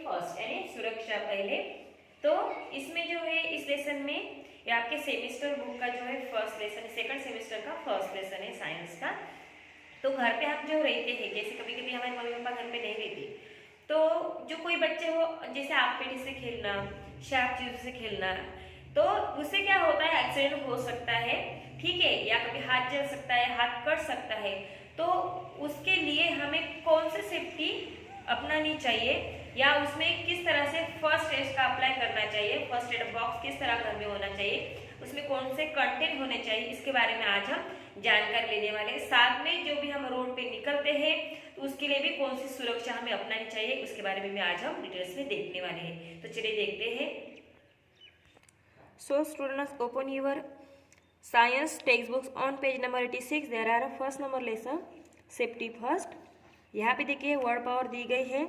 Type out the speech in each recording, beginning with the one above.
First यानी सुरक्षा पहले। तो इसमें जो है इस लेसन में ये आपके सेमेस्टर बुक का जो है फर्स्ट लेसन, सेकंड सेमेस्टर का फर्स्ट लेसन है साइंस का। तो घर पे हम जो रहते हैं, जैसे कभी कभी हमारे मम्मी पापा घर पे नहीं रहते, तो जो कोई बच्चे हो जैसे आग पेटी से खेलना, शार्प चीजों से खेलना, तो उससे क्या होता है एक्सीडेंट हो सकता है, ठीक है, या कभी हाथ जल सकता है, हाथ कट सकता है। तो उसके लिए हमें कौन सी सेफ्टी अपनानी चाहिए या उसमें किस तरह से फर्स्ट एड का अप्लाई करना चाहिए, फर्स्ट एड बॉक्स किस तरह घर में होना चाहिए, उसमें कौन से कंटेंट होने चाहिए, इसके बारे में आज हम जानकारी लेने वाले हैं। साथ में जो भी हम रोड पे निकलते हैं तो उसके लिए भी कौन सी सुरक्षा हमें अपनानी चाहिए, उसके बारे में भी आज हम डिटेल्स में देखने वाले हैं। तो चलिए देखते हैं। So students, open your science textbooks on page number 86. There are first number lesson safety first. यहाँ पे देखिए वर्ड पावर दी गई है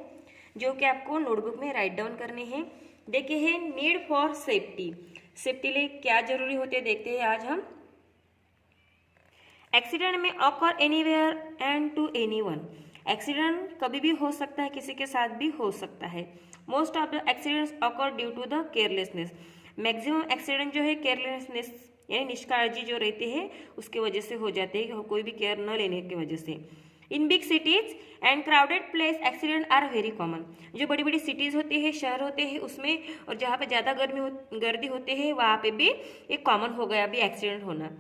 जो कि आपको नोटबुक में राइट डाउन करने हैं। देखिए है नीड फॉर सेफ्टी, सेफ्टी लिए क्या जरूरी होते हैं देखते हैं आज हम। एक्सीडेंट में occur anywhere and to anyone, accident कभी भी हो सकता है, किसी के साथ भी हो सकता है। Most of the accidents occur due to the carelessness, maximum accident जो है केयरलेसनेस यानी निष्काळजी जो रहते हैं उसके वजह से हो जाते हैं, कोई भी केयर न लेने की वजह से। In big cities and crowded place accident are very common, जो बड़ी बड़ी सिटीज होती है, शहर होते हैं उसमें, और जहाँ पे ज़्यादा गर्दी होती है वहाँ पे भी एक कॉमन हो गया अभी एक्सीडेंट होना।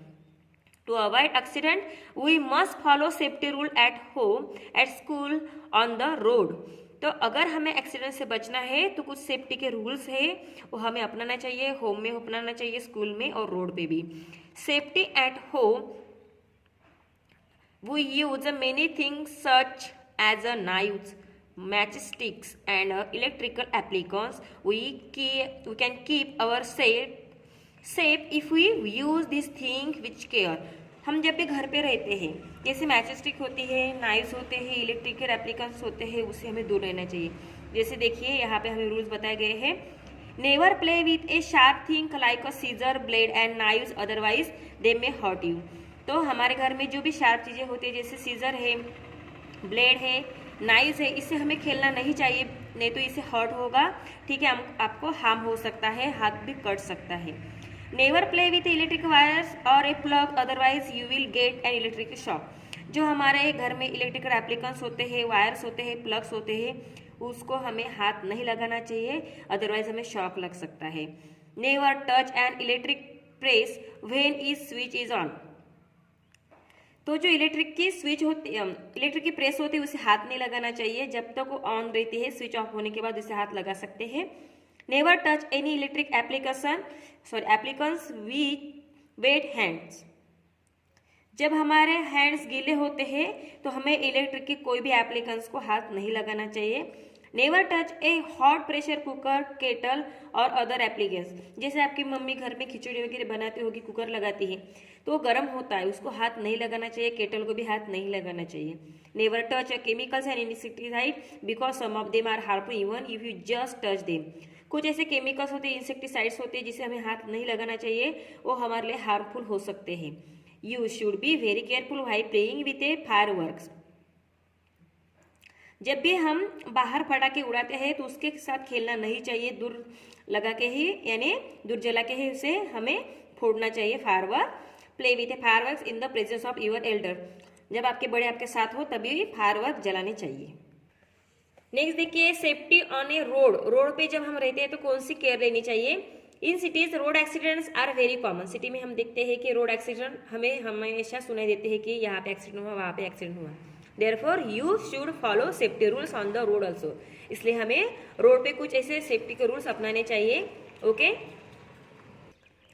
To avoid accident we must follow safety rule at home, at school, on the road. तो अगर हमें एक्सीडेंट से बचना है तो कुछ सेफ्टी के रूल्स है वो हमें अपनाना चाहिए, होम में अपनाना चाहिए, स्कूल में और रोड पे भी। Safety at home we use many things such as knives, matchsticks and electrical applicants. We can keep our safe if we use these things with care. हम जब भी घर पे रहते हैं, जैसे मैचस्टिक होती है, नाइव्स होते हैं, इलेक्ट्रिकल एप्लीकेंस होते हैं, उससे हमें दूर रहना चाहिए। जैसे देखिए यहाँ पे हमें रूल्स बताए गए हैं। Never play with a sharp thing like a scissor, blade and knives, otherwise they may hurt you. तो हमारे घर में जो भी शार्प चीज़ें होती है जैसे सीजर है, ब्लेड है, नाइव्स है, इससे हमें खेलना नहीं चाहिए, नहीं तो इससे हर्ट होगा, ठीक है, आपको हार्म हो सकता है, हाथ भी कट सकता है। Never play with electric wires और a plug, otherwise you will get an electric shock. जो हमारे घर में इलेक्ट्रिकल एप्लीकेंस होते हैं, वायर्स होते हैं, प्लग्स होते हैं, उसको हमें हाथ नहीं लगाना चाहिए, अदरवाइज हमें शॉक लग सकता है। Never touch an electric press when is switch is on. तो जो इलेक्ट्रिक की स्विच होती है, इलेक्ट्रिक की प्रेस होती है, उसे हाथ नहीं लगाना चाहिए, जब तक वो ऑन रहती है, स्विच ऑफ होने के बाद उसे हाथ लगा सकते हैं। Never touch any electric appliances with wet hands, जब हमारे हैंड्स गीले होते हैं तो हमें इलेक्ट्रिक के कोई भी एप्लीकेंस को हाथ नहीं लगाना चाहिए। नेवर टच ए हॉट प्रेशर कुकर, केटल और अदर एप्लीकेंस, जैसे आपकी मम्मी घर में खिचड़ी वगैरह बनाती होगी, कुकर लगाती है तो वो गर्म होता है, उसको हाथ नहीं लगाना चाहिए, केटल को भी हाथ नहीं लगाना चाहिए। Never touch chemicals and insecticide because some of them are harmful even if you just touch them. कुछ ऐसे केमिकल्स होते हैं, इंसेक्टिसाइड्स होते हैं जिसे हमें हाथ नहीं लगाना चाहिए, वो हमारे लिए हार्मफुल हो सकते हैं। You should be very careful while playing with A fireworks, जब भी हम बाहर पटाखे उड़ाते हैं तो उसके साथ खेलना नहीं चाहिए, दूर लगा के ही यानी दूर जला के ही उसे हमें फोड़ना चाहिए firework. Play with A fireworks in the presence of your Elder, जब आपके बड़े आपके साथ हो तभी फायरवर्क जलाने चाहिए। नेक्स्ट देखिए safety on A road, road पे जब हम रहते हैं तो कौन सी केयर लेनी चाहिए। In cities road accidents are very common, city में हम देखते हैं कि रोड एक्सीडेंट हमें हमेशा सुनाई देते हैं कि यहाँ पे एक्सीडेंट हुआ, वहाँ पे एक्सीडेंट हुआ। Therefore, you should follow safety rules on the road also. इसलिए हमें रोड पे कुछ ऐसे सेफ्टी के रूल्स अपनाने चाहिए। ओके,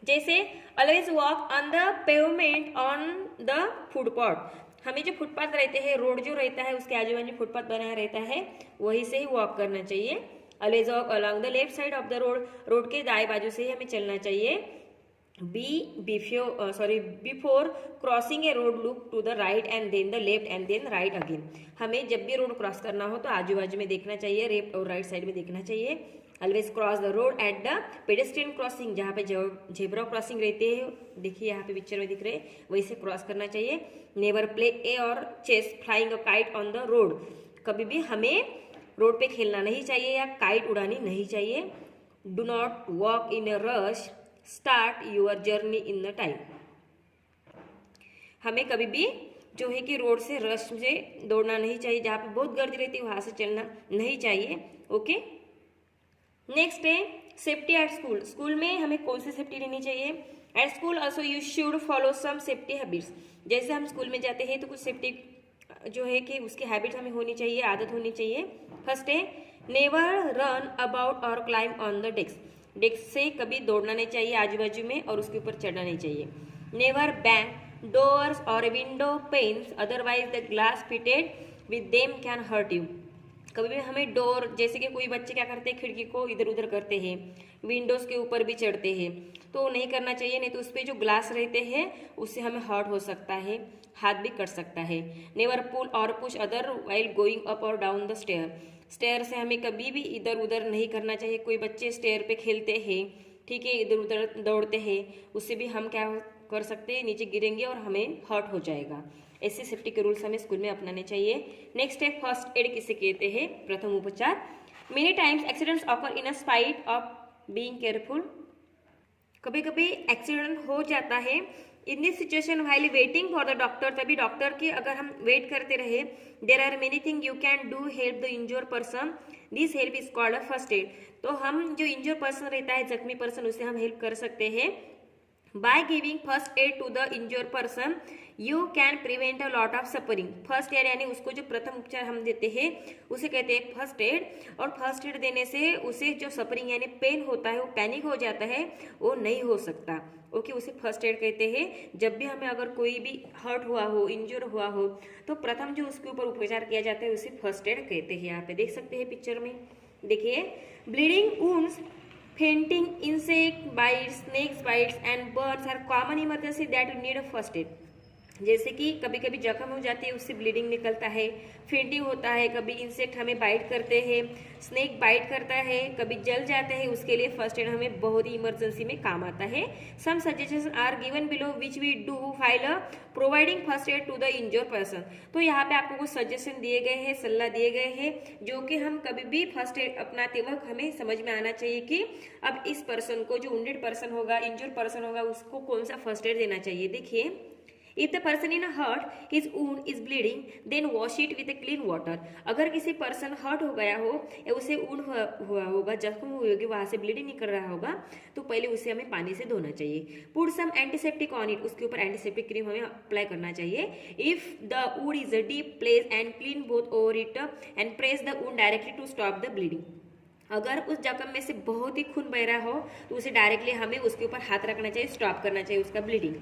जैसे always walk on the pavement on the footpath, हमें जो फुटपाथ रहते हैं, रोड जो रहता है उसके आजू बाजू फुटपाथ बनाया रहता है, वहीं से ही वॉक करना चाहिए। always walk along the left side of the road, road के दाएं बाजू से ही हमें चलना चाहिए। Before crossing a road look to the right and then the left and then right again, हमें जब भी रोड क्रॉस करना हो तो आजू बाजू में देखना चाहिए, लेफ्ट और राइट साइड में देखना चाहिए। Always cross the road at the pedestrian crossing, जहाँ पे जेब्रा क्रॉसिंग रहते हैं, देखिए यहाँ पे पिक्चर में दिख रहे हैं, वहीं से क्रॉस करना चाहिए। नेवर प्ले ए और chase flying a kite on the road, कभी भी हमें रोड पे खेलना नहीं चाहिए या काइट उड़ानी नहीं चाहिए। Do not walk in a rush, start your journey in the time. हमें कभी भी जो है कि रोड से रश से दौड़ना नहीं चाहिए, जहाँ पे बहुत गर्दी रहती है वहां से चलना नहीं चाहिए। ओके, नेक्स्ट है सेफ्टी एट स्कूल। स्कूल में हमें कौन सी सेफ्टी लेनी चाहिए? At school also you should follow some safety habits. जैसे हम स्कूल में जाते हैं तो कुछ सेफ्टी जो है कि उसकी हैबिट्स हमें होनी चाहिए, आदत होनी चाहिए। फर्स्ट है नेवर रन अबाउट और climb on the desk. Desk से कभी दौड़ना नहीं चाहिए आजू बाजू में और उसके ऊपर चढ़ना नहीं चाहिए। Never bang doors or window panes, otherwise the glass fitted with them can hurt you। कभी भी हमें डोर, जैसे कि कोई बच्चे क्या करते हैं खिड़की को इधर उधर करते हैं, विंडोज के ऊपर भी चढ़ते हैं, तो नहीं करना चाहिए, नहीं तो उस पर जो ग्लास रहते हैं उससे हमें हर्ट हो सकता है, हाथ भी कट सकता है। नेवर पुल और push other while going up और डाउन द स्टेयर। स्टेयर से हमें कभी भी इधर उधर नहीं करना चाहिए। कोई बच्चे स्टेयर पे खेलते हैं, ठीक है, इधर उधर दौड़ते हैं, उससे भी हम क्या कर सकते हैं, नीचे गिरेंगे और हमें हर्ट हो जाएगा। ऐसे सेफ्टी के रूल्स हमें स्कूल में अपनाने चाहिए। नेक्स्ट है फर्स्ट एड किसे कहते हैं? प्रथम उपचार। Many times accidents occur in spite of being careful. कभी कभी एक्सीडेंट हो जाता है। In this situation while waiting for the doctor, तभी डॉक्टर की अगर हम वेट करते रहे, there are many thing you can do help the injured person, this help is called a first aid. तो हम जो इंजोर पर्सन रहता है, जख्मी पर्सन, उसे हम हेल्प कर सकते हैं। By giving first aid to the injured person, you can prevent a lot of suffering। First aid यानी उसको जो प्रथम उपचार हम देते हैं उसे कहते हैं फर्स्ट एड। और फर्स्ट एड देने से उसे जो सफरिंग यानी पेन होता है, वो पैनिक हो जाता है, वो नहीं हो सकता। ओके, उसे फर्स्ट एड कहते हैं। जब भी हमें अगर कोई भी हर्ट हुआ हो, इंजर हुआ हो, तो प्रथम जो उसके ऊपर उपचार किया जाता है उसे फर्स्ट एड कहते हैं। यहाँ पे देख सकते हैं पिक्चर में, देखिए, bleeding wounds, fainting, insect bites, snakes bites and burns are common emergency that need a first aid। जैसे कि कभी कभी जख्म हो जाती है, उससे ब्लीडिंग निकलता है, फेंटिंग होता है, कभी इंसेक्ट हमें बाइट करते हैं, स्नेक बाइट करता है, कभी जल जाते हैं, उसके लिए फर्स्ट एड हमें बहुत ही इमरजेंसी में काम आता है। Some suggestion are given below which we do while providing first aid to the injured person. तो यहाँ पे आपको कुछ सजेशन दिए गए हैं, सलाह दिए गए हैं, जो कि हम कभी भी फर्स्ट एड अपनाते वक्त हमें समझ में आना चाहिए कि अब इस पर्सन को, जो वुंडेड पर्सन होगा, इंजर्ड पर्सन होगा, उसको कौन सा फर्स्ट एड देना चाहिए। देखिए, If the person in a hurt, his wound is bleeding, then wash it with a clean water। अगर किसी पर्सन हर्ट हो गया हो या उसे वुंड हुआ होगा, जख्म हुई होगी, वहां से ब्लीडिंग निकल रहा होगा, तो पहले उसे हमें पानी से धोना चाहिए। Put some antiseptic on it, उसके ऊपर एंटीसेप्टिक क्रीम हमें अप्लाई करना चाहिए। If the wound is a deep place and clean both over it and press the wound directly to stop the bleeding. अगर उस जख्म में से बहुत ही खून बह रहा हो तो उसे डायरेक्टली हमें उसके ऊपर हाथ रखना चाहिए, स्टॉप करना चाहिए उसका bleeding.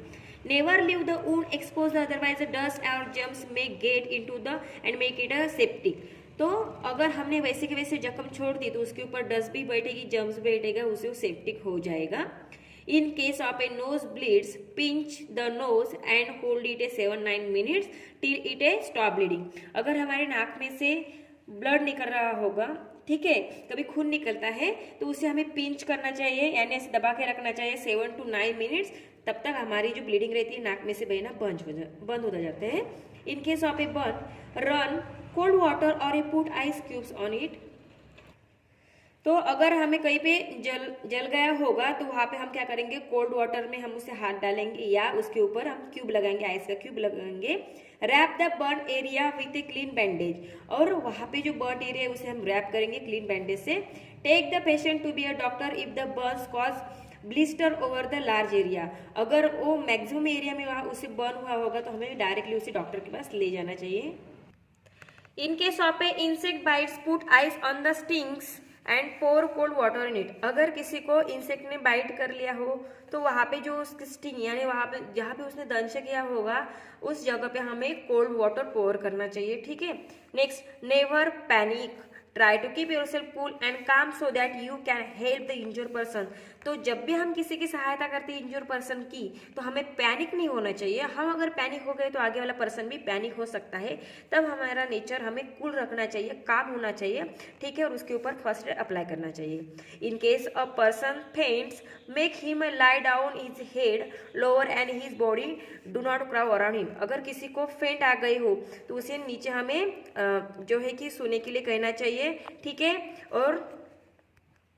Never leave the wound expose, otherwise dust और जर्म्स में get into the end make it a septic. तो अगर हमने वैसे के वैसे जख्म छोड़ दी तो उसके ऊपर डस्ट भी बैठेगी, जर्म्स बैठेगा, उसे वो सेप्टिक हो जाएगा। In case of a nose bleeds, pinch the nose and hold it a 7-9 minutes till it a stop bleeding. अगर हमारे नाक में से ब्लड निकल रहा होगा, ठीक है, कभी खून निकलता है, तो उसे हमें पिंच करना चाहिए, यानी ऐसे दबा के रखना चाहिए 7 to 9 मिनट्स। तब तक हमारी जो ब्लीडिंग रहती है नाक में से बहना बंद हो जाते हैं। In case of a burn, run cold water और a put ice cubes on it. तो अगर हमें कहीं पे जल गया होगा तो वहां पे हम क्या करेंगे, कोल्ड वाटर में हम उसे हाथ डालेंगे या उसके ऊपर हम क्यूब लगाएंगे, आइस का क्यूब लगाएंगे। Wrap the burn area with a clean bandage, और वहां पे जो बर्न एरिया है उसे हम रैप करेंगे क्लीन बैंडेज से। Take the patient to be a doctor if the burn cause blister over the large area. अगर वो मैक्सिमम एरिया में वहां उसे बर्न हुआ होगा तो हमें डायरेक्टली उसे डॉक्टर के पास ले जाना चाहिए। In case of a insect bites, put ice on the stings and pour cold water in it. अगर किसी को इंसेक्ट ने बाइट कर लिया हो तो वहां पे जो उसकी स्टिंग यानी वहां पे जहाँ पे उसने दंश किया होगा उस जगह पे हमें कोल्ड वाटर पोर करना चाहिए, ठीक है। Next, never panic, try to keep yourself cool and calm so that you can help the injured person. तो जब भी हम किसी की सहायता करते हैं इंजोर पर्सन की, तो हमें पैनिक नहीं होना चाहिए। हम अगर पैनिक हो गए तो आगे वाला पर्सन भी पैनिक हो सकता है। तब हमारा नेचर हमें कूल रखना चाहिए, काम होना चाहिए, ठीक है, और उसके ऊपर फर्स्ट एड अप्लाई करना चाहिए। In case a person faints, make him lie down his head lower and his body, do not crowd around him. अगर किसी को फेंट आ गई हो तो उसे नीचे हमें जो है कि सोने के लिए कहना चाहिए, ठीक है, और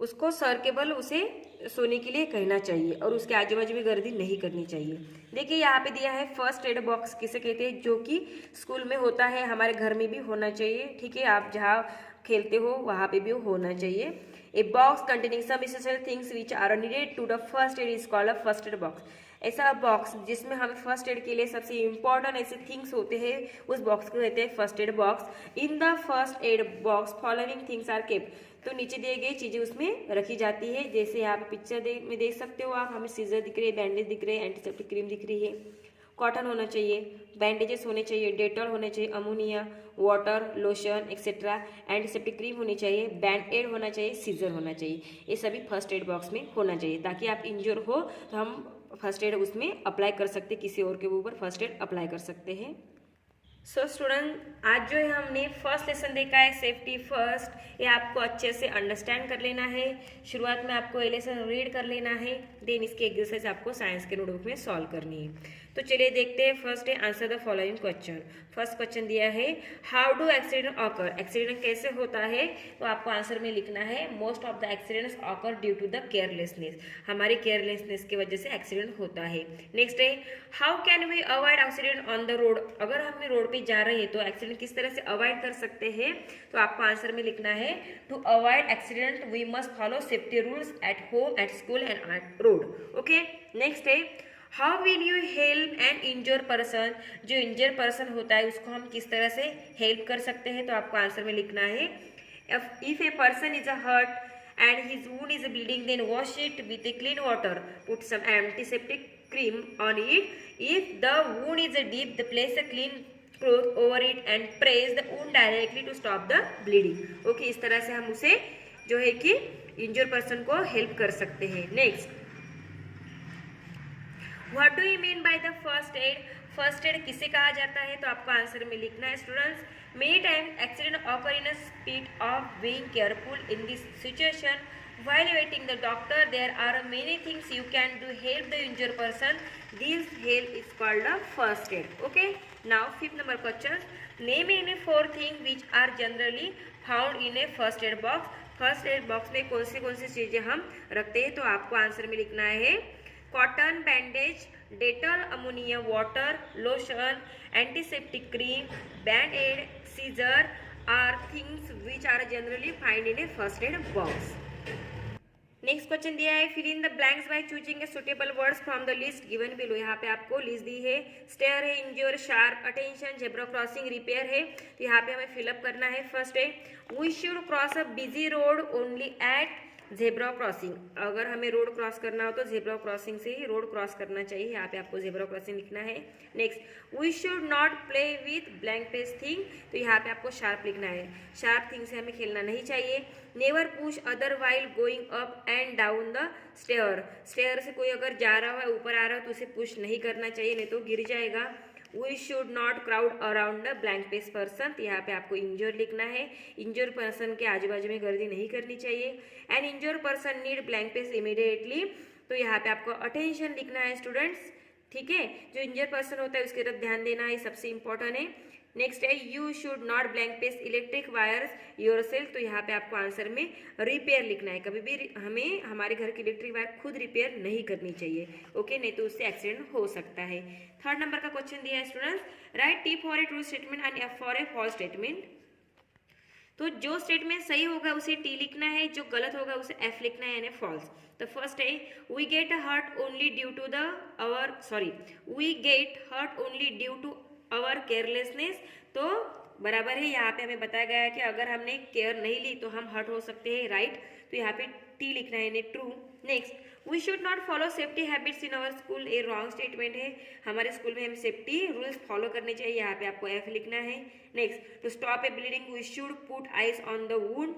उसको सर के बल उसे सोने के लिए कहना चाहिए और उसके आजू बाजू में गर्दी नहीं करनी चाहिए। देखिए यहाँ पे दिया है फर्स्ट एड बॉक्स किसे कहते हैं, जो कि स्कूल में होता है, हमारे घर में भी होना चाहिए, ठीक है, आप जहाँ खेलते हो वहाँ पे भी होना चाहिए। A box containing some essential things which are needed to the first aid is called a first aid box. ऐसा बॉक्स जिसमें हमें फर्स्ट एड के लिए सबसे इंपॉर्टेंट ऐसे थिंग्स होते हैं, उस बॉक्स को कहते हैं first aid box. In the first aid box following things are kept. तो नीचे दिए गए चीजें उसमें रखी जाती है, जैसे यहाँ पे पिक्चर में देख सकते हो आप, हमें सीजर दिख रहे हैं, बैंडेज दिख रहे हैं, एंटीसेप्टिक क्रीम दिख रही है, कॉटन होना चाहिए, बैंडेजेस होने चाहिए, डेटॉल होने चाहिए, ammonia, water, lotion etcetera, antiseptic cream होनी चाहिए, बैंड एड होना चाहिए, सीजर होना चाहिए। ये सभी फर्स्ट एड बॉक्स में होना चाहिए ताकि आप इंजर हो तो हम फर्स्ट एड उसमें अप्लाई कर सकते, किसी और के ऊपर फर्स्ट एड अप्लाई कर सकते हैं। सो स्टूडेंट, आज जो है हमने फर्स्ट लेसन देखा है सेफ्टी फर्स्ट, ये आपको अच्छे से अंडरस्टैंड कर लेना है। शुरुआत में आपको ये लेसन रीड कर लेना है, देन इसकी एक्सरसाइज आपको साइंस के नोटबुक में सॉल्व करनी है। तो चलिए देखते हैं। फर्स्ट है answer the following question. First question दिया है how do accident occur. Accident कैसे होता है, तो आपको आंसर में लिखना है most of the accidents occur due to the carelessness. हमारी केयरलेसनेस की वजह से एक्सीडेंट होता है। नेक्स्ट है how can we avoid accident on the road. अगर हम रोड पे जा रहे हैं तो एक्सीडेंट किस तरह से अवॉइड कर सकते हैं, तो आपको आंसर में लिखना है to avoid accident we must follow safety rules at home, at school and at road. Okay, next है how will you help an injure person. जो इंजर पर्सन होता है उसको हम किस तरह से हेल्प कर सकते हैं, तो आपको आंसर में लिखना है if a person is a hurt and his wound is bleeding, then wash it with a clean water, put some antiseptic cream on it. If the wound is deep, place a clean cloth over it and press the wound directly to stop the bleeding. Okay, इस तरह से हम उसे जो है कि इंजर person को help कर सकते हैं। Next, what do you mean by the first add. First aid किसे कहा जाता है, तो आपको आंसर में लिखना है students many times accident occur in a speed of being careful in this situation while waiting the doctor there are many things you can do help the injured person. This help is called a first aid. Okay, now fifth number question, name any 4 things which are generally found in a first aid box. First aid box में कौन सी चीजें हम रखते हैं, तो आपको answer में लिखना है cotton, bandage, Dettol, ammonia, water, lotion, antiseptic cream, band aid, scissor are things which are generally find in a first aid box. Next question दिया है fill in the blanks by choosing a suitable words from the list given below. यहाँ पे आपको list दी है, stair है, injure, sharp, attention, zebra crossing, repair है, तो यहाँ पे हमें फिलअप करना है। फर्स्ट है we should cross a busy road only at zebra crossing. अगर हमें रोड क्रॉस करना हो तो जेब्रा क्रॉसिंग से ही रोड क्रॉस करना चाहिए, यहाँ पे आपको जेब्रा क्रॉसिंग लिखना है। Next we should not play with blank page thing, तो यहाँ पे आपको शार्प लिखना है, शार्प थिंग से हमें खेलना नहीं चाहिए। Never push other while going up and down the stair, stair से कोई अगर जा रहा है ऊपर आ रहा है तो उसे पुश नहीं करना चाहिए, नहीं तो गिर जाएगा। We should not crowd around the blank page person, तो यहाँ पे आपको इंजर लिखना है, इंजर पर्सन के आजू बाजू में गर्दी नहीं करनी चाहिए। And injure person need blank page immediately, तो यहाँ पे आपको अटेंशन लिखना है स्टूडेंट्स, ठीक है। जो इंजर पर्सन होता है उसकी तरफ ध्यान देना है, सबसे इंपॉर्टेंट है। नेक्स्ट है you should not blank page electric wires yourself, तो यहाँ पे आपको आंसर में रिपेयर लिखना है। कभी भी हमें हमारे घर की इलेक्ट्रिक वायर खुद रिपेयर नहीं करनी चाहिए, ओके, नहीं तो उससे एक्सीडेंट हो सकता है। थर्ड नंबर का क्वेश्चन दिया है students write T for a true statement and F for a false statement. तो जो स्टेटमेंट सही होगा उसे टी लिखना है, जो गलत होगा उसे एफ लिखना है, यानी फॉल्स। तो फर्स्ट है we get hurt only due to we get hurt only due to our carelessness, तो बराबर है, यहाँ पे हमें बताया गया है कि अगर हमने केयर नहीं ली तो हम हर्ट हो सकते हैं, राइट, तो यहाँ पे टी लिखना है, true. Next we should not follow safety habits in our school, a wrong statement है, हमारे स्कूल में हमें सेफ्टी रूल्स फॉलो करने चाहिए, यहाँ पे आपको एफ लिखना है। Next to stop a bleeding we should put ice on the wound,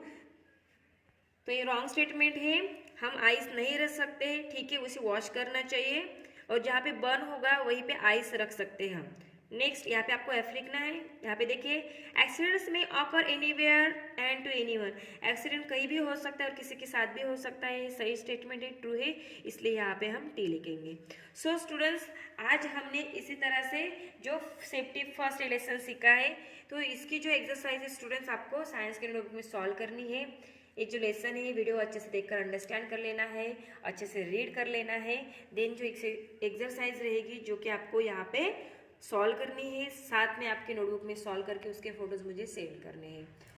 तो ये रॉन्ग स्टेटमेंट है, हम आइस नहीं रख सकते, ठीक है, उसे वॉश करना चाहिए, और जहाँ पे बर्न होगा वहीं पे आइस रख सकते हैं हम। नेक्स्ट यहाँ पे आपको एफ लिखना है। यहाँ पे देखिए, एक्सीडेंट्स में occur anywhere and to anyone, accident कहीं भी हो सकता है और किसी के साथ भी हो सकता है, सही स्टेटमेंट है, ट्रू है, इसलिए यहाँ पे हम टी लिखेंगे। सो स्टूडेंट्स, आज हमने इसी तरह से जो सेफ्टी फर्स्ट लेसन सीखा है, तो इसकी जो एक्सरसाइज है स्टूडेंट्स आपको साइंस के नोटबुक में सॉल्व करनी है। ये जो लेसन है वीडियो अच्छे से देखकर अंडरस्टैंड कर लेना है, अच्छे से रीड कर लेना है। देन जो एक्सरसाइज रहेगी जो कि आपको यहाँ पे सॉल्व करनी है, साथ में आपके नोटबुक में सॉल्व करके उसके फोटोज मुझे सेंड करने हैं।